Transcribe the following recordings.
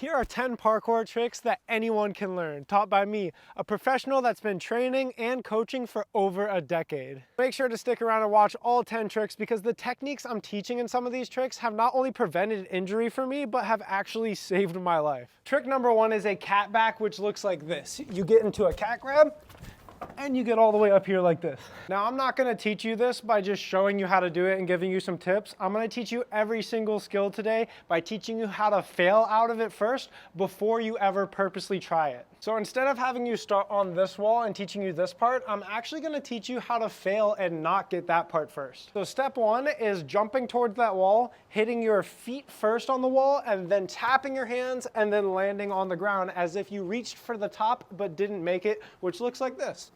Here are 10 parkour tricks that anyone can learn, taught by me, a professional that's been training and coaching for over a decade. Make sure to stick around and watch all 10 tricks because the techniques I'm teaching in some of these tricks have not only prevented injury for me, but have actually saved my life. Trick number 1 is a cat back, which looks like this. You get into a cat grab, and you get all the way up here like this. Now, I'm not gonna teach you this by just showing you how to do it and giving you some tips. I'm gonna teach you every single skill today by teaching you how to fail out of it first before you ever purposely try it. So instead of having you start on this wall and teaching you this part, I'm actually gonna teach you how to fail and not get that part first. So step 1 is jumping towards that wall, hitting your feet first on the wall, and then tapping your hands and then landing on the ground as if you reached for the top but didn't make it, which looks like this.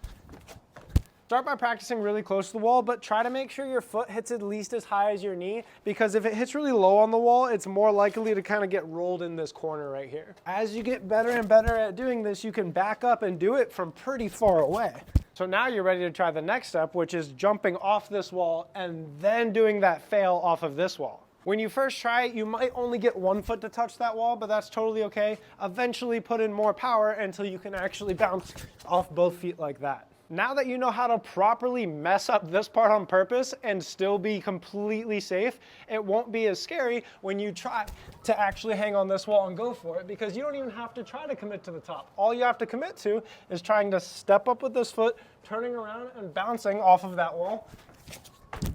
Start by practicing really close to the wall, but try to make sure your foot hits at least as high as your knee, because if it hits really low on the wall, it's more likely to kind of get rolled in this corner right here. As you get better and better at doing this, you can back up and do it from pretty far away. So now you're ready to try the next step, which is jumping off this wall and then doing that fail off of this wall. When you first try it, you might only get one foot to touch that wall, but that's totally okay. Eventually put in more power until you can actually bounce off both feet like that. Now that you know how to properly mess up this part on purpose and still be completely safe, it won't be as scary when you try to actually hang on this wall and go for it, because you don't even have to try to commit to the top. All you have to commit to is trying to step up with this foot, turning around and bouncing off of that wall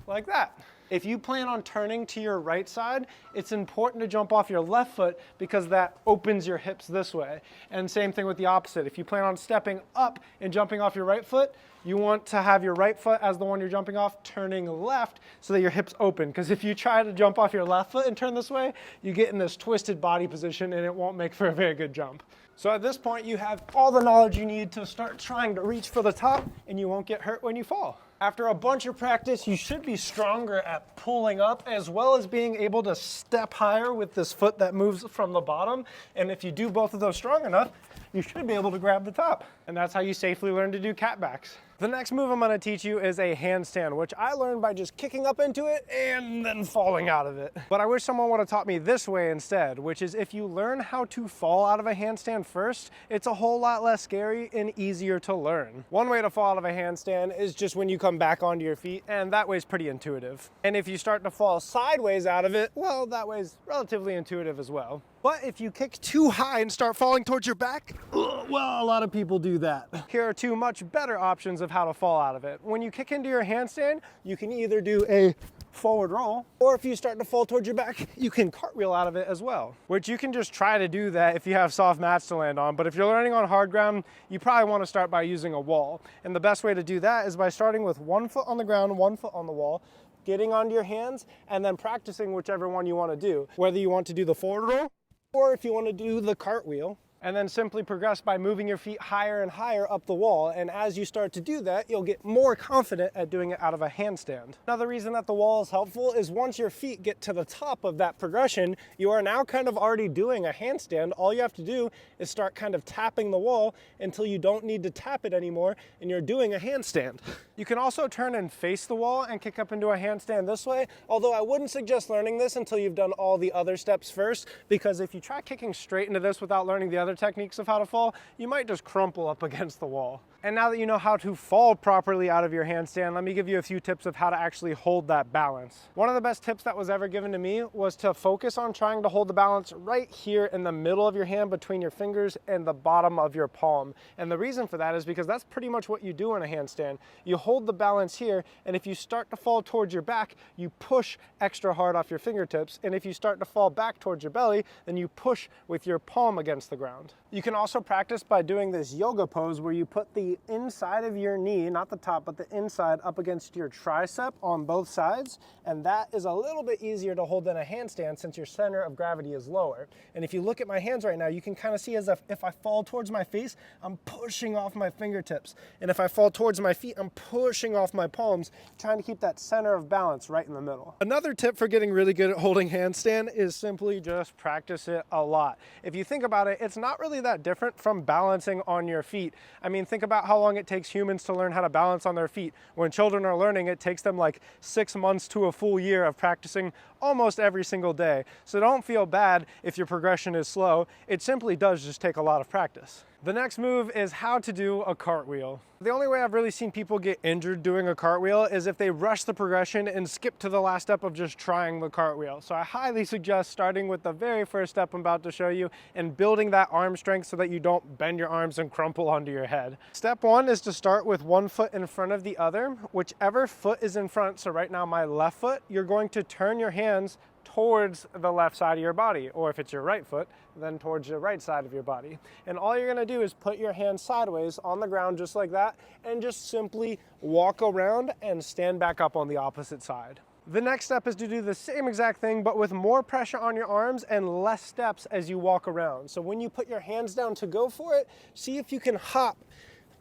like that. If you plan on turning to your right side, it's important to jump off your left foot because that opens your hips this way. And same thing with the opposite. If you plan on stepping up and jumping off your right foot, you want to have your right foot as the one you're jumping off, turning left so that your hips open. Because if you try to jump off your left foot and turn this way, you get in this twisted body position and it won't make for a very good jump. So at this point, you have all the knowledge you need to start trying to reach for the top, and you won't get hurt when you fall. After a bunch of practice, you should be stronger at pulling up as well as being able to step higher with this foot that moves from the bottom. And if you do both of those strong enough, you should be able to grab the top. And that's how you safely learn to do cat backs. The next move I'm gonna teach you is a handstand, which I learned by just kicking up into it and then falling out of it. But I wish someone would have taught me this way instead, which is if you learn how to fall out of a handstand first, it's a whole lot less scary and easier to learn. One way to fall out of a handstand is just when you come back onto your feet, and that way's pretty intuitive. And if you start to fall sideways out of it, well, that way's relatively intuitive as well. But if you kick too high and start falling towards your back, well, a lot of people do that. Here are 2 much better options of how to fall out of it. When you kick into your handstand, you can either do a forward roll, or if you start to fall towards your back, you can cartwheel out of it as well, which you can just try to do that if you have soft mats to land on. But if you're learning on hard ground, you probably want to start by using a wall. And the best way to do that is by starting with 1 foot on the ground, 1 foot on the wall, getting onto your hands, and then practicing whichever one you want to do, whether you want to do the forward roll or if you want to do the cartwheel. And then simply progress by moving your feet higher and higher up the wall. And as you start to do that, you'll get more confident at doing it out of a handstand. Another reason that the wall is helpful is once your feet get to the top of that progression, you are now kind of already doing a handstand. All you have to do is start kind of tapping the wall until you don't need to tap it anymore and you're doing a handstand. You can also turn and face the wall and kick up into a handstand this way, although I wouldn't suggest learning this until you've done all the other steps first, because if you try kicking straight into this without learning the other techniques of how to fall, you might just crumple up against the wall. And now that you know how to fall properly out of your handstand, let me give you a few tips of how to actually hold that balance. One of the best tips that was ever given to me was to focus on trying to hold the balance right here in the middle of your hand between your fingers and the bottom of your palm. And the reason for that is because that's pretty much what you do in a handstand. You hold the balance here, and if you start to fall towards your back, you push extra hard off your fingertips. And if you start to fall back towards your belly, then you push with your palm against the ground. You can also practice by doing this yoga pose where you put the inside of your knee, not the top, but the inside up against your tricep on both sides. And that is a little bit easier to hold than a handstand since your center of gravity is lower. And if you look at my hands right now, you can kind of see as if I fall towards my face, I'm pushing off my fingertips. And if I fall towards my feet, I'm pushing off my palms, trying to keep that center of balance right in the middle. Another tip for getting really good at holding handstand is simply just practice it a lot. If you think about it, it's not really really that different from balancing on your feet. I mean, think about how long it takes humans to learn how to balance on their feet. When children are learning, it takes them like 6 months to a full year of practicing almost every single day. So don't feel bad if your progression is slow. It simply does just take a lot of practice. The next move is how to do a cartwheel. The only way I've really seen people get injured doing a cartwheel is if they rush the progression and skip to the last step of just trying the cartwheel. So I highly suggest starting with the very first step I'm about to show you and building that arm strength so that you don't bend your arms and crumple onto your head. Step one is to start with one foot in front of the other. Whichever foot is in front, so right now my left foot, you're going to turn your hands towards the left side of your body, or if it's your right foot, then towards the right side of your body. And all you're gonna do is put your hands sideways on the ground just like that, and just simply walk around and stand back up on the opposite side. The next step is to do the same exact thing, but with more pressure on your arms and less steps as you walk around. So when you put your hands down to go for it, see if you can hop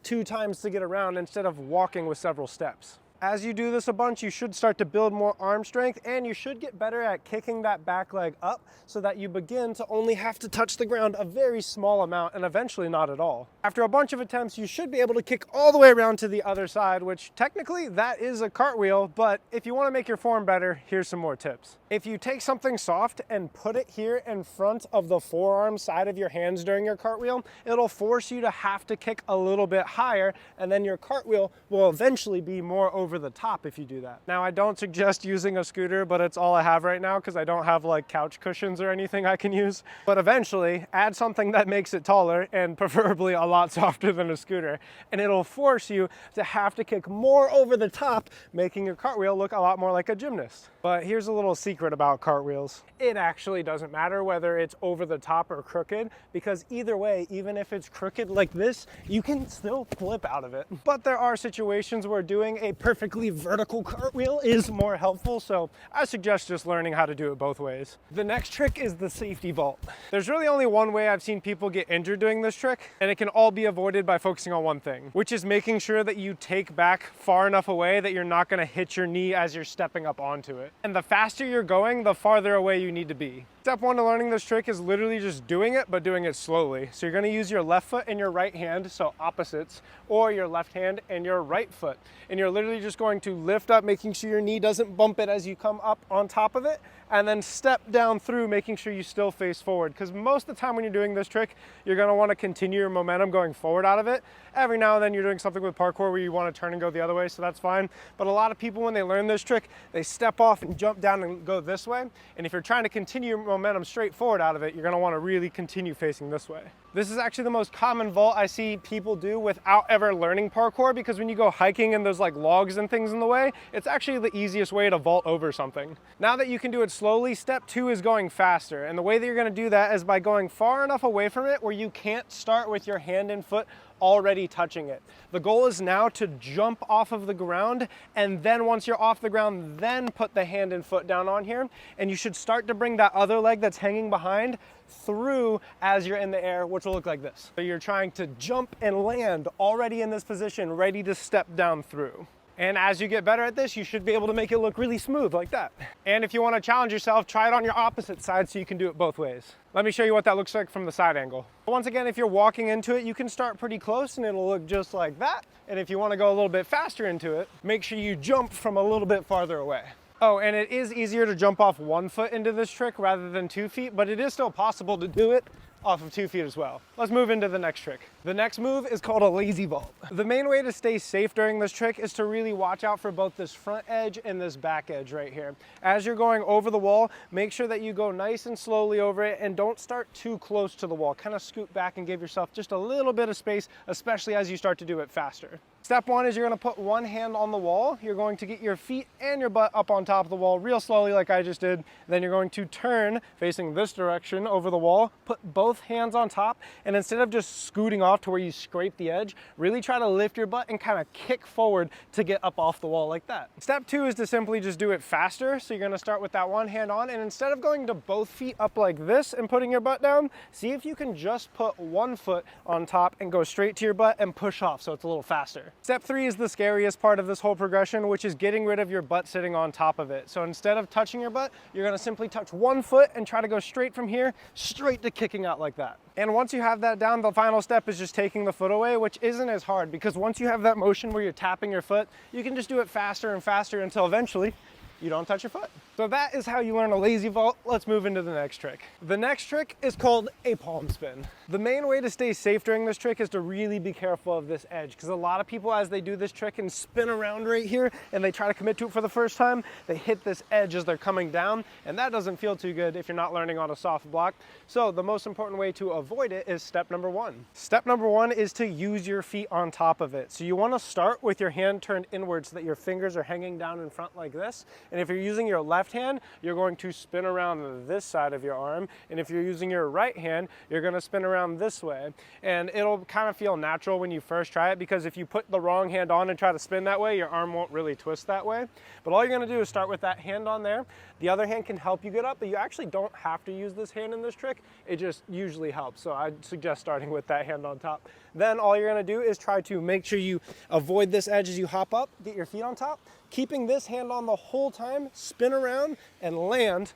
2 times to get around instead of walking with several steps. As you do this a bunch, you should start to build more arm strength, and you should get better at kicking that back leg up so that you begin to only have to touch the ground a very small amount and eventually not at all. After a bunch of attempts, you should be able to kick all the way around to the other side, which technically that is a cartwheel, but if you want to make your form better, here's some more tips. If you take something soft and put it here in front of the forearm side of your hands during your cartwheel, it'll force you to have to kick a little bit higher, and then your cartwheel will eventually be more over the top if you do that. Now, I don't suggest using a scooter, but it's all I have right now because I don't have like couch cushions or anything I can use. But eventually, add something that makes it taller and preferably a lot softer than a scooter, and it'll force you to have to kick more over the top, making your cartwheel look a lot more like a gymnast. But here's a little secret about cartwheels. It actually doesn't matter whether it's over the top or crooked, because either way, even if it's crooked like this, you can still flip out of it. But there are situations where doing a perfectly vertical cartwheel is more helpful, so I suggest just learning how to do it both ways. The next trick is the safety vault. There's really only one way I've seen people get injured doing this trick, and it can all be avoided by focusing on one thing, which is making sure that you take back far enough away that you're not going to hit your knee as you're stepping up onto it. And the faster you're going, the farther away you need to be. Step one to learning this trick is literally just doing it, but doing it slowly. So you're going to use your left foot and your right hand, so opposites, or your left hand and your right foot. And you're literally just going to lift up, making sure your knee doesn't bump it as you come up on top of it, and then step down through, making sure you still face forward. Because most of the time when you're doing this trick, you're going to want to continue your momentum going forward out of it. Every now and then you're doing something with parkour where you want to turn and go the other way, so that's fine. But a lot of people, when they learn this trick, they step off and jump down and go this way. And if you're trying to continue your momentum straight forward out of it, you're going to want to really continue facing this way. This is actually the most common vault I see people do without ever learning parkour, because when you go hiking and there's like logs and things in the way, it's actually the easiest way to vault over something. Now that you can do it slowly, step two is going faster. And the way that you're going to do that is by going far enough away from it where you can't start with your hand and foot already touching it. The goal is now to jump off of the ground, and then once you're off the ground, then put the hand and foot down on here, and you should start to bring that other leg that's hanging behind through as you're in the air, which will look like this. So you're trying to jump and land already in this position, ready to step down through. And as you get better at this, you should be able to make it look really smooth like that. And if you want to challenge yourself, try it on your opposite side so you can do it both ways. Let me show you what that looks like from the side angle. Once again, if you're walking into it, you can start pretty close and it'll look just like that. And if you want to go a little bit faster into it, make sure you jump from a little bit farther away. Oh, and it is easier to jump off 1 foot into this trick rather than 2 feet, but it is still possible to do it off of 2 feet as well. Let's move into the next trick. The next move is called a lazy vault. The main way to stay safe during this trick is to really watch out for both this front edge and this back edge right here. As you're going over the wall, make sure that you go nice and slowly over it and don't start too close to the wall. Kind of scoot back and give yourself just a little bit of space, especially as you start to do it faster. Step one is you're going to put one hand on the wall. You're going to get your feet and your butt up on top of the wall real slowly like I just did. Then you're going to turn facing this direction over the wall, put both hands on top, and instead of just scooting off to where you scrape the edge, really try to lift your butt and kind of kick forward to get up off the wall like that. Step two is to simply just do it faster. So you're going to start with that one hand on, and instead of going to both feet up like this and putting your butt down, see if you can just put 1 foot on top and go straight to your butt and push off so it's a little faster. Step three is the scariest part of this whole progression, which is getting rid of your butt sitting on top of it. So instead of touching your butt, you're going to simply touch 1 foot and try to go straight from here, straight to kicking out out like that. And once you have that down, the final step is just taking the foot away, which isn't as hard because once you have that motion where you're tapping your foot, you can just do it faster and faster until eventually you don't touch your foot. So that is how you learn a lazy vault. Let's move into the next trick. The next trick is called a palm spin. The main way to stay safe during this trick is to really be careful of this edge, because a lot of people, as they do this trick and spin around right here and they try to commit to it for the first time, they hit this edge as they're coming down, and that doesn't feel too good if you're not learning on a soft block. So the most important way to avoid it is step number one. Step number one is to use your feet on top of it. So you want to start with your hand turned inwards so that your fingers are hanging down in front like this. And if you're using your left hand, you're going to spin around this side of your arm. And if you're using your right hand, you're going to spin around this way. And it'll kind of feel natural when you first try it, because if you put the wrong hand on and try to spin that way, your arm won't really twist that way. But all you're going to do is start with that hand on there. The other hand can help you get up, but you actually don't have to use this hand in this trick. It just usually helps. So I'd suggest starting with that hand on top. Then all you're going to do is try to make sure you avoid this edge as you hop up, get your feet on top, keeping this hand on the whole time, spin around and land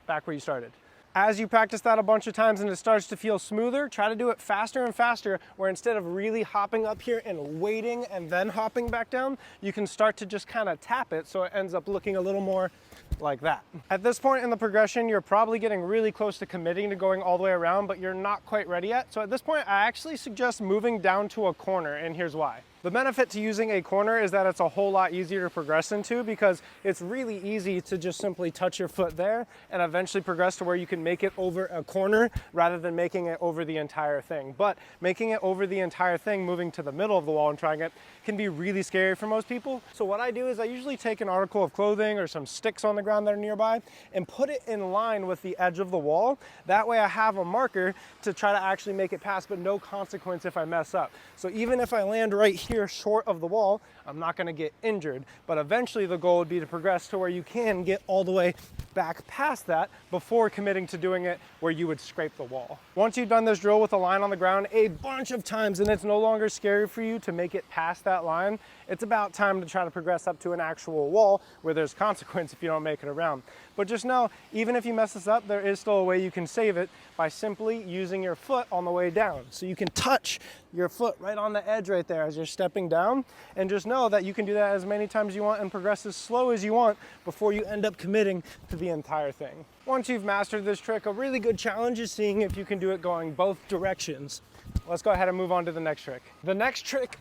back where you started. As you practice that a bunch of times and it starts to feel smoother, try to do it faster and faster, where instead of really hopping up here and waiting and then hopping back down, you can start to just kind of tap it so it ends up looking a little more like that. At this point in the progression, you're probably getting really close to committing to going all the way around, but you're not quite ready yet. So at this point, I actually suggest moving down to a corner, and here's why. The benefit to using a corner is that it's a whole lot easier to progress into, because it's really easy to just simply touch your foot there and eventually progress to where you can make it over a corner rather than making it over the entire thing. But making it over the entire thing, moving to the middle of the wall and trying it, can be really scary for most people. So what I do is I usually take an article of clothing or some sticks on the ground that are nearby and put it in line with the edge of the wall. That way I have a marker to try to actually make it past, but no consequence if I mess up. So even if I land right here short of the wall, I'm not going to get injured. But eventually the goal would be to progress to where you can get all the way back past that before committing to doing it where you would scrape the wall. Once you've done this drill with a line on the ground a bunch of times and it's no longer scary for you to make it past that line, it's about time to try to progress up to an actual wall where there's consequence if you don't make it around. But just know, even if you mess this up, there is still a way you can save it by simply using your foot on the way down. So you can touch your foot right on the edge right there as you're stepping down, and just know that you can do that as many times as you want and progress as slow as you want before you end up committing to the entire thing. Once you've mastered this trick, a really good challenge is seeing if you can do it going both directions. Let's go ahead and move on to the next trick. The next trick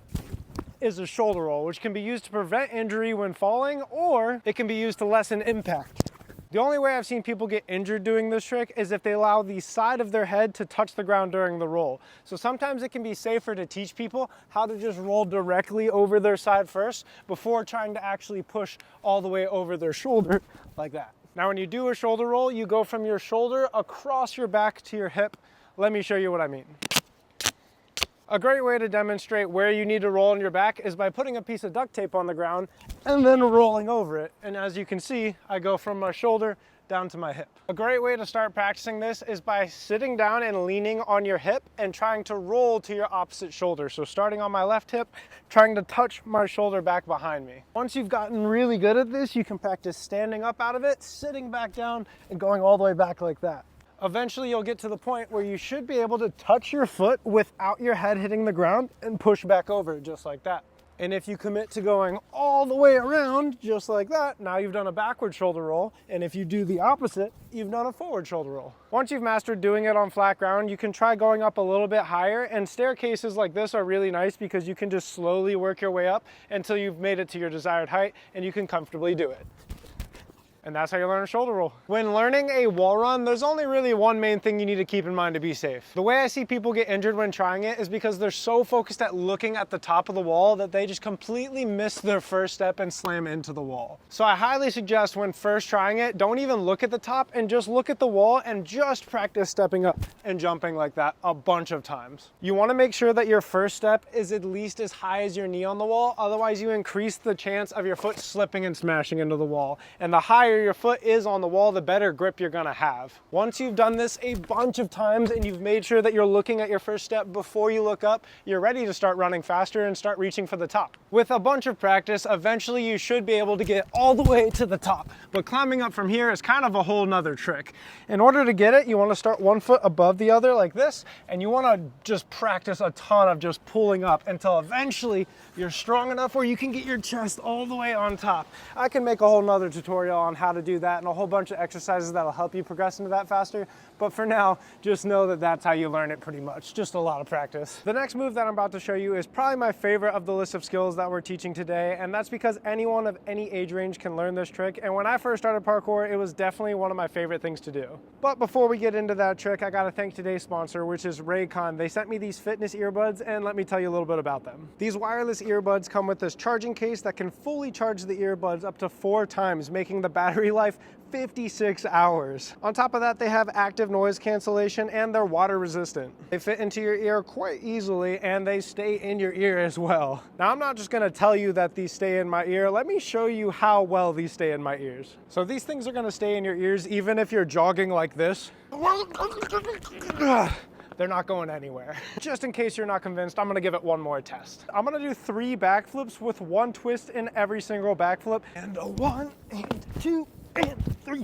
is a shoulder roll, which can be used to prevent injury when falling, or it can be used to lessen impact. The only way I've seen people get injured doing this trick is if they allow the side of their head to touch the ground during the roll. So sometimes it can be safer to teach people how to just roll directly over their side first before trying to actually push all the way over their shoulder like that. Now when you do a shoulder roll, you go from your shoulder across your back to your hip. Let me show you what I mean. A great way to demonstrate where you need to roll on your back is by putting a piece of duct tape on the ground and then rolling over it. And as you can see, I go from my shoulder down to my hip. A great way to start practicing this is by sitting down and leaning on your hip and trying to roll to your opposite shoulder. So starting on my left hip, trying to touch my shoulder back behind me. Once you've gotten really good at this, you can practice standing up out of it, sitting back down, and going all the way back like that. Eventually you'll get to the point where you should be able to touch your foot without your head hitting the ground and push back over just like that. And if you commit to going all the way around just like that, now you've done a backward shoulder roll. And if you do the opposite, you've done a forward shoulder roll. Once you've mastered doing it on flat ground, you can try going up a little bit higher, and staircases like this are really nice because you can just slowly work your way up until you've made it to your desired height and you can comfortably do it. And that's how you learn a shoulder roll. When learning a wall run, there's only really one main thing you need to keep in mind to be safe. The way I see people get injured when trying it is because they're so focused at looking at the top of the wall that they just completely miss their first step and slam into the wall. So I highly suggest when first trying it, don't even look at the top and just look at the wall and just practice stepping up and jumping like that a bunch of times. You want to make sure that your first step is at least as high as your knee on the wall, otherwise you increase the chance of your foot slipping and smashing into the wall. And the higher higher your foot is on the wall, the better grip you're gonna have. Once you've done this a bunch of times and you've made sure that you're looking at your first step before you look up, you're ready to start running faster and start reaching for the top. With a bunch of practice, eventually you should be able to get all the way to the top. But climbing up from here is kind of a whole nother trick. In order to get it, you want to start one foot above the other like this, and you want to just practice a ton of just pulling up until eventually you're strong enough where you can get your chest all the way on top. I can make a whole nother tutorial on how to do that and a whole bunch of exercises that'll help you progress into that faster. But for now, just know that that's how you learn it pretty much, just a lot of practice. The next move that I'm about to show you is probably my favorite of the list of skills that we're teaching today, and that's because anyone of any age range can learn this trick. And when I first started parkour, it was definitely one of my favorite things to do. But before we get into that trick, I gotta thank today's sponsor, which is Raycon. They sent me these fitness earbuds, and let me tell you a little bit about them. These wireless earbuds come with this charging case that can fully charge the earbuds up to 4 times, making the battery life 56 hours. On top of that, they have active noise cancellation and they're water resistant. They fit into your ear quite easily and they stay in your ear as well. Now, I'm not just gonna tell you that these stay in my ear. Let me show you how well these stay in my ears. So these things are gonna stay in your ears even if you're jogging like this. They're not going anywhere. Just in case you're not convinced, I'm gonna give it one more test. I'm gonna do 3 backflips with 1 twist in every single backflip. And a 1 and 2 and 3.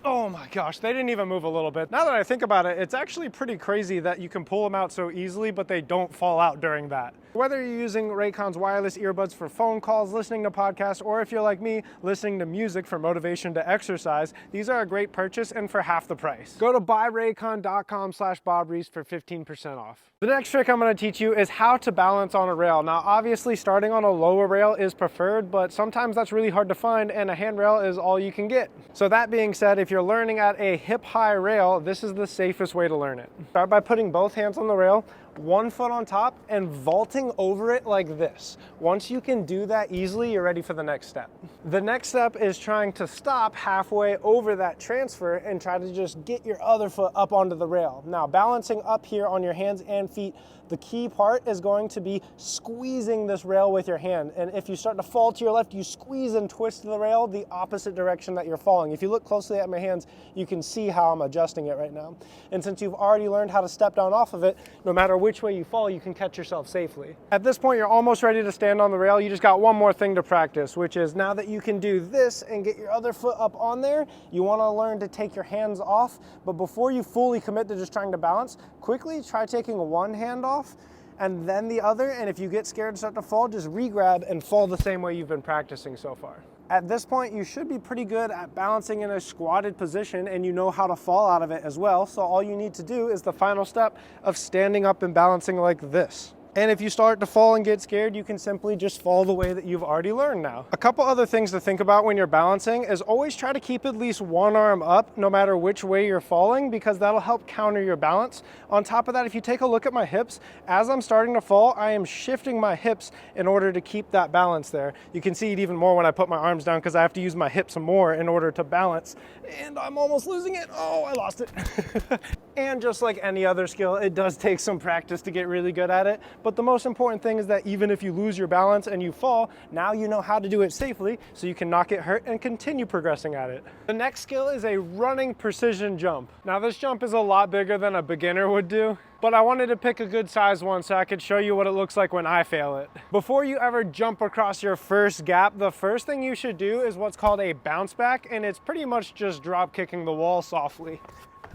Oh my gosh, they didn't even move a little bit. Now that I think about it, it's actually pretty crazy that you can pull them out so easily, but they don't fall out during that. Whether you're using Raycon's wireless earbuds for phone calls, listening to podcasts, or if you're like me, listening to music for motivation to exercise, these are a great purchase and for half the price. Go to buyraycon.com/BobReese for 15% off. The next trick I'm gonna teach you is how to balance on a rail. Now, obviously starting on a lower rail is preferred, but sometimes that's really hard to find and a handrail is all you can get. So that being said, if you're learning at a hip-high rail, this is the safest way to learn it. Start by putting both hands on the rail, 1 foot on top, and vaulting over it like this. Once you can do that easily, you're ready for the next step. The next step is trying to stop halfway over that transfer and try to just get your other foot up onto the rail. Now, balancing up here on your hands and feet, the key part is going to be squeezing this rail with your hand. And if you start to fall to your left, you squeeze and twist the rail the opposite direction that you're falling. If you look closely at my hands, you can see how I'm adjusting it right now. And since you've already learned how to step down off of it, no matter which way you fall, you can catch yourself safely. At this point, you're almost ready to stand on the rail. You just got one more thing to practice, which is now that you can do this and get your other foot up on there, you want to learn to take your hands off. But before you fully commit to just trying to balance, quickly try taking one hand off and then the other, and if you get scared and start to fall, just re-grab and fall the same way you've been practicing so far. At this point, you should be pretty good at balancing in a squatted position and you know how to fall out of it as well. So all you need to do is the final step of standing up and balancing like this. And if you start to fall and get scared, you can simply just fall the way that you've already learned now. A couple other things to think about when you're balancing is always try to keep at least one arm up no matter which way you're falling, because that'll help counter your balance. On top of that, if you take a look at my hips, as I'm starting to fall, I am shifting my hips in order to keep that balance there. You can see it even more when I put my arms down because I have to use my hips more in order to balance. And I'm almost losing it. Oh, I lost it. And just like any other skill, it does take some practice to get really good at it. But the most important thing is that even if you lose your balance and you fall, now you know how to do it safely so you can not get hurt and continue progressing at it. The next skill is a running precision jump. Now this jump is a lot bigger than a beginner would do, but I wanted to pick a good size one so I could show you what it looks like when I fail it. Before you ever jump across your first gap, the first thing you should do is what's called a bounce back, and it's pretty much just drop kicking the wall softly.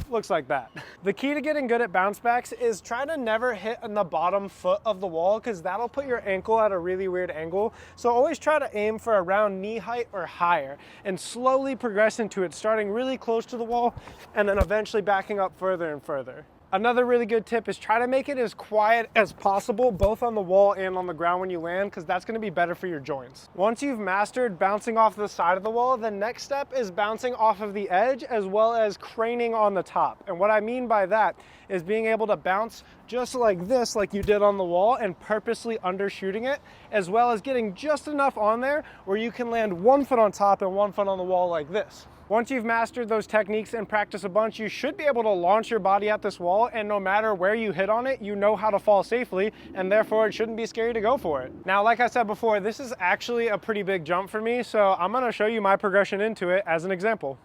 Looks like that. The key to getting good at bounce backs is try to never hit on the bottom foot of the wall because that'll put your ankle at a really weird angle. So always try to aim for around knee height or higher and slowly progress into it, starting really close to the wall and then eventually backing up further and further. Another really good tip is try to make it as quiet as possible, both on the wall and on the ground when you land, because that's going to be better for your joints. Once you've mastered bouncing off the side of the wall, the next step is bouncing off of the edge as well as craning on the top. And what I mean by that is being able to bounce just like this, like you did on the wall, and purposely undershooting it, as well as getting just enough on there where you can land 1 foot on top and 1 foot on the wall like this. Once you've mastered those techniques and practice a bunch, you should be able to launch your body at this wall, and no matter where you hit on it, you know how to fall safely, and therefore it shouldn't be scary to go for it. Now, like I said before, this is actually a pretty big jump for me, so I'm gonna show you my progression into it as an example.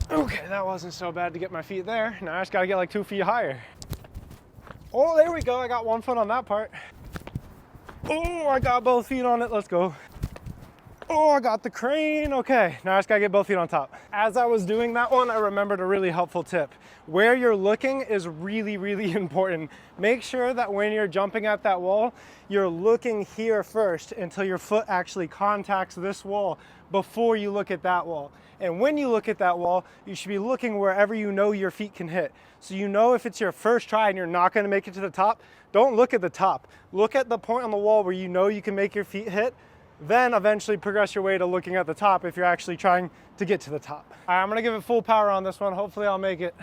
Okay, that wasn't so bad to get my feet there. Now I just gotta get like 2 feet higher. Oh, there we go, I got 1 foot on that part. Oh, I got both feet on it, let's go. Oh, I got the crane. Okay, now I just gotta get both feet on top. As I was doing that one, I remembered a really helpful tip. Where you're looking is really, really important. Make sure that when you're jumping at that wall, you're looking here first until your foot actually contacts this wall before you look at that wall. And when you look at that wall, you should be looking wherever you know your feet can hit. So you know if it's your first try and you're not gonna make it to the top, don't look at the top. Look at the point on the wall where you know you can make your feet hit, then eventually progress your way to looking at the top if you're actually trying to get to the top. All right, I'm gonna give it full power on this one. Hopefully I'll make it.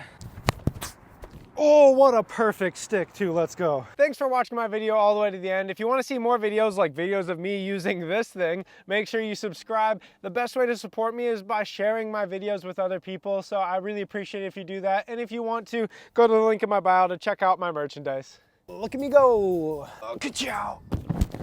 Oh, what a perfect stick too, let's go. Thanks for watching my video all the way to the end. If you wanna see more videos like videos of me using this thing, make sure you subscribe. The best way to support me is by sharing my videos with other people, so I really appreciate it if you do that. And if you want to, go to the link in my bio to check out my merchandise. Look at me go. Look at you.